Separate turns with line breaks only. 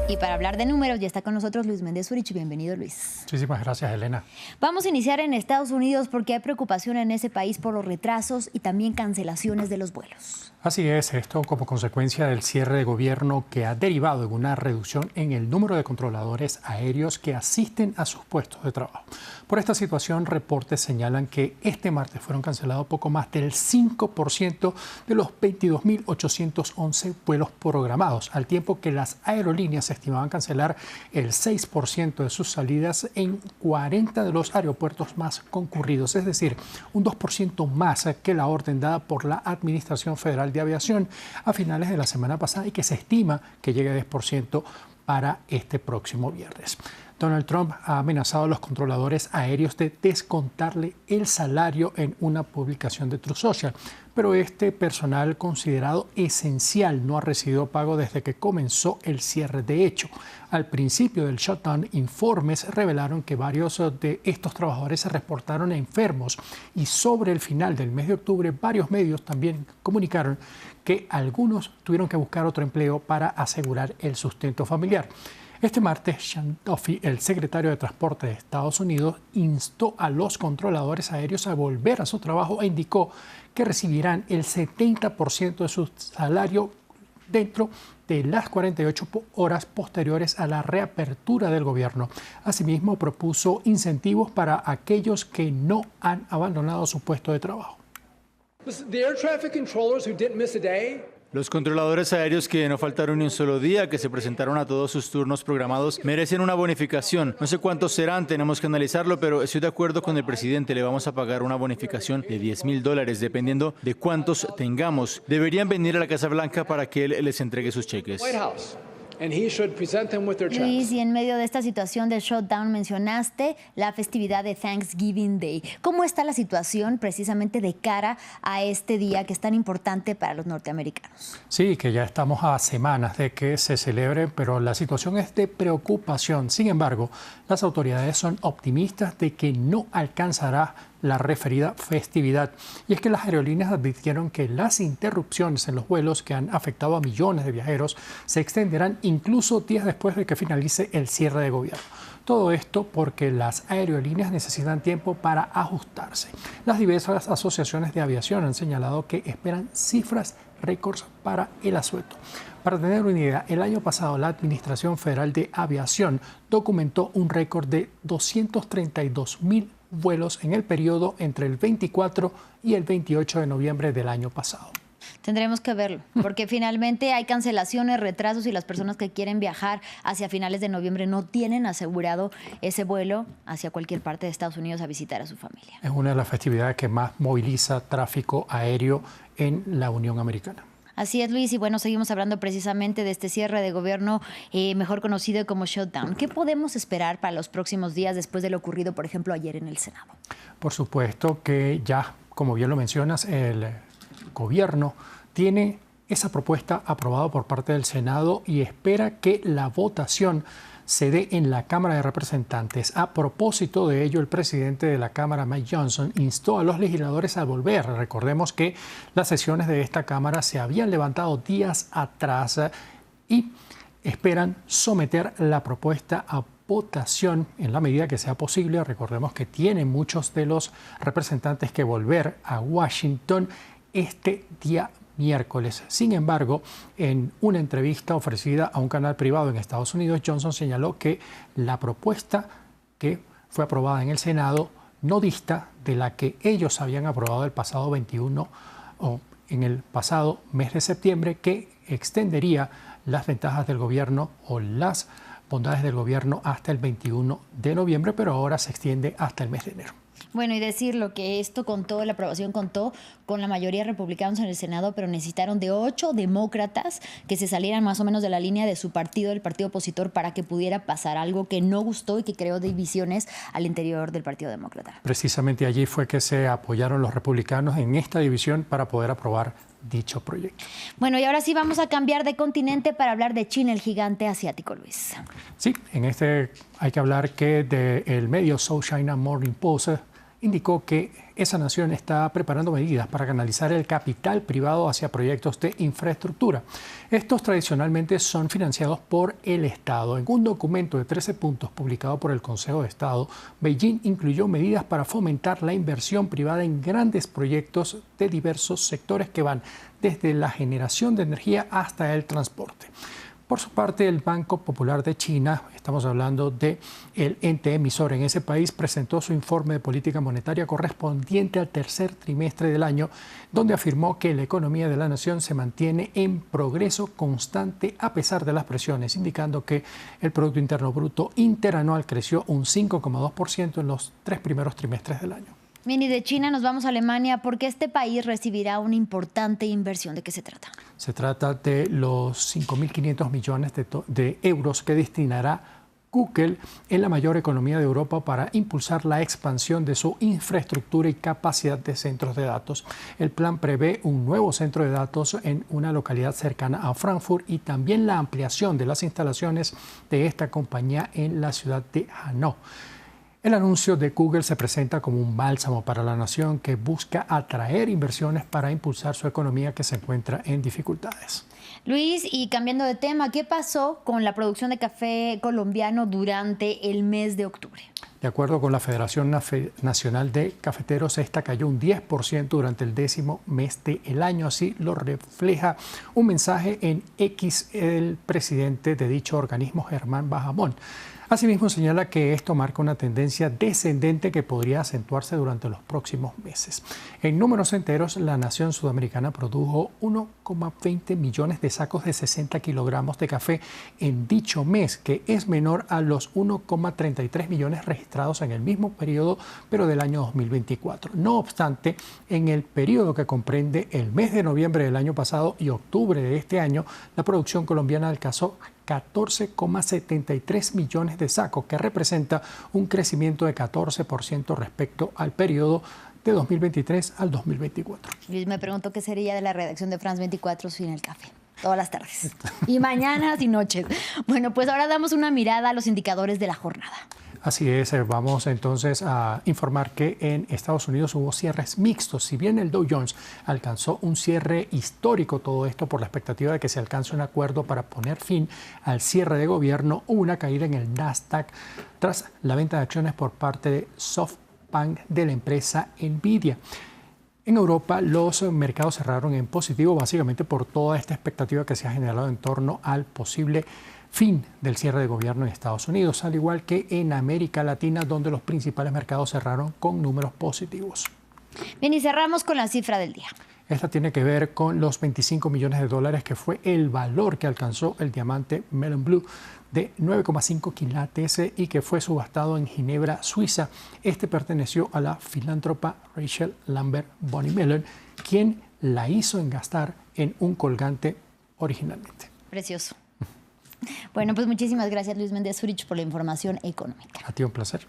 Y para hablar de números ya está con nosotros Luis Méndez Zurich. Bienvenido, Luis.
Muchísimas gracias, Elena.
Vamos a iniciar en Estados Unidos porque hay preocupación en ese país por los retrasos y también cancelaciones de los vuelos.
Así es, esto como consecuencia del cierre de gobierno que ha derivado en una reducción en el número de controladores aéreos que asisten a sus puestos de trabajo. Por esta situación, reportes señalan que este martes fueron cancelados poco más del 5% de los 22.811 vuelos programados, al tiempo que las aerolíneas estimaban cancelar el 6% de sus salidas en 40 de los aeropuertos más concurridos, es decir, un 2% más que la orden dada por la Administración Federal de Aviación a finales de la semana pasada y que se estima que llegue a 10% para este próximo viernes. Donald Trump ha amenazado a los controladores aéreos de descontarle el salario en una publicación de Truth Social, pero este personal considerado esencial no ha recibido pago desde que comenzó el cierre. De hecho, al principio del shutdown, informes revelaron que varios de estos trabajadores se reportaron enfermos y sobre el final del mes de octubre varios medios también comunicaron que algunos tuvieron que buscar otro empleo para asegurar el sustento familiar. Este martes, Sean Duffy, el secretario de Transporte de Estados Unidos, instó a los controladores aéreos a volver a su trabajo e indicó que recibirán el 70% de su salario dentro de las 48 horas posteriores a la reapertura del gobierno. Asimismo, propuso incentivos para aquellos que no han abandonado su puesto de trabajo.
Los controladores aéreos que no faltaron ni un solo día, que se presentaron a todos sus turnos programados, merecen una bonificación. No sé cuántos serán, tenemos que analizarlo, pero estoy de acuerdo con el presidente. Le vamos a pagar una bonificación de $10,000, dependiendo de cuántos tengamos. Deberían venir a la Casa Blanca para que él les entregue sus cheques.
Luis, y en medio de esta situación del shutdown mencionaste la festividad de Thanksgiving Day. ¿Cómo está la situación precisamente de cara a este día que es tan importante para los norteamericanos?
Sí, que ya estamos a semanas de que se celebre, pero la situación es de preocupación. Sin embargo, las autoridades son optimistas de que no alcanzará la referida festividad. Y es que las aerolíneas advirtieron que las interrupciones en los vuelos que han afectado a millones de viajeros se extenderán incluso días después de que finalice el cierre de gobierno. Todo esto porque las aerolíneas necesitan tiempo para ajustarse. Las diversas asociaciones de aviación han señalado que esperan cifras récords para el asueto. Para tener una idea, el año pasado la Administración Federal de Aviación documentó un récord de 232,000 vuelos en el periodo entre el 24 y el 28 de noviembre del año pasado.
Tendremos que verlo, porque finalmente hay cancelaciones, retrasos y las personas que quieren viajar hacia finales de noviembre no tienen asegurado ese vuelo hacia cualquier parte de Estados Unidos a visitar a su familia.
Es una de las festividades que más moviliza tráfico aéreo en la Unión Americana.
Así es, Luis, y bueno, seguimos hablando precisamente de este cierre de gobierno, mejor conocido como shutdown. ¿Qué podemos esperar para los próximos días después de lo ocurrido, por ejemplo, ayer en el Senado?
Por supuesto que ya, como bien lo mencionas, el gobierno tiene esa propuesta aprobada por parte del Senado y espera que la votación se dé en la Cámara de Representantes. A propósito de ello, el presidente de la Cámara, Mike Johnson, instó a los legisladores a volver. Recordemos que las sesiones de esta Cámara se habían levantado días atrás y esperan someter la propuesta a votación en la medida que sea posible. Recordemos que tienen muchos de los representantes que volver a Washington este día miércoles. Sin embargo, en una entrevista ofrecida a un canal privado en Estados Unidos, Johnson señaló que la propuesta que fue aprobada en el Senado no dista de la que ellos habían aprobado el pasado 21 o en el pasado mes de septiembre, que extendería las ventajas del gobierno o las bondades del gobierno hasta el 21 de noviembre, pero ahora se extiende hasta el mes de enero.
Bueno, y decirlo que esto contó, la aprobación contó con la mayoría de republicanos en el Senado, pero necesitaron de 8 demócratas que se salieran más o menos de la línea de su partido, del partido opositor, para que pudiera pasar algo que no gustó y que creó divisiones al interior del Partido Demócrata.
Precisamente allí fue que se apoyaron los republicanos en esta división para poder aprobar dicho proyecto.
Bueno, y ahora sí vamos a cambiar de continente para hablar de China, el gigante asiático, Luis.
Sí, en este hay que hablar que del medio South China Morning Post indicó que esa nación está preparando medidas para canalizar el capital privado hacia proyectos de infraestructura. Estos tradicionalmente son financiados por el Estado. En un documento de 13 puntos publicado por el Consejo de Estado, Beijing incluyó medidas para fomentar la inversión privada en grandes proyectos de diversos sectores que van desde la generación de energía hasta el transporte. Por su parte, el Banco Popular de China, estamos hablando del ente emisor en ese país, presentó su informe de política monetaria correspondiente al tercer trimestre del año, donde afirmó que la economía de la nación se mantiene en progreso constante a pesar de las presiones, indicando que el Producto Interno Bruto interanual creció un 5,2% en los 3 primeros trimestres del año.
Bien, y de China nos vamos a Alemania porque este país recibirá una importante inversión. ¿De qué se trata?
Se trata de los 5.500 millones de euros que destinará Google en la mayor economía de Europa para impulsar la expansión de su infraestructura y capacidad de centros de datos. El plan prevé un nuevo centro de datos en una localidad cercana a Frankfurt y también la ampliación de las instalaciones de esta compañía en la ciudad de Hanau. El anuncio de Google se presenta como un bálsamo para la nación que busca atraer inversiones para impulsar su economía que se encuentra en dificultades.
Luis, y cambiando de tema, ¿qué pasó con la producción de café colombiano durante el mes de octubre?
De acuerdo con la Federación Nacional de Cafeteros, esta cayó un 10% durante el 10º mes del año. Así lo refleja un mensaje en X el presidente de dicho organismo, Germán Bajamón. Asimismo, señala que esto marca una tendencia descendente que podría acentuarse durante los próximos meses. En números enteros, la nación sudamericana produjo 1,20 millones de sacos de 60 kilogramos de café en dicho mes, que es menor a los 1,33 millones registrados en el mismo periodo, pero del año 2024. No obstante, en el periodo que comprende el mes de noviembre del año pasado y octubre de este año, la producción colombiana alcanzó 14,73 millones de sacos, que representa un crecimiento de 14% respecto al periodo de 2023 al 2024.
Luis, me pregunto qué sería de la redacción de France 24 sin el café. Todas las tardes. Y mañanas y noches. Bueno, pues ahora damos una mirada a los indicadores de la jornada.
Así es, vamos entonces a informar que en Estados Unidos hubo cierres mixtos. Si bien el Dow Jones alcanzó un cierre histórico, todo esto por la expectativa de que se alcance un acuerdo para poner fin al cierre de gobierno, hubo una caída en el Nasdaq tras la venta de acciones por parte de SoftBank de la empresa Nvidia. En Europa, los mercados cerraron en positivo, básicamente por toda esta expectativa que se ha generado en torno al posible fin del cierre de gobierno en Estados Unidos, al igual que en América Latina, donde los principales mercados cerraron con números positivos.
Bien, y cerramos con la cifra del día.
Esta tiene que ver con los 25 millones de dólares que fue el valor que alcanzó el diamante Melon Blue de 9,5 quilates y que fue subastado en Ginebra, Suiza. Este perteneció a la filántropa Rachel Lambert Bonnie Mellon, quien la hizo engastar en un colgante originalmente.
Precioso. Bueno, pues muchísimas gracias, Luis Méndez Zurich, por la información económica.
A ti un placer.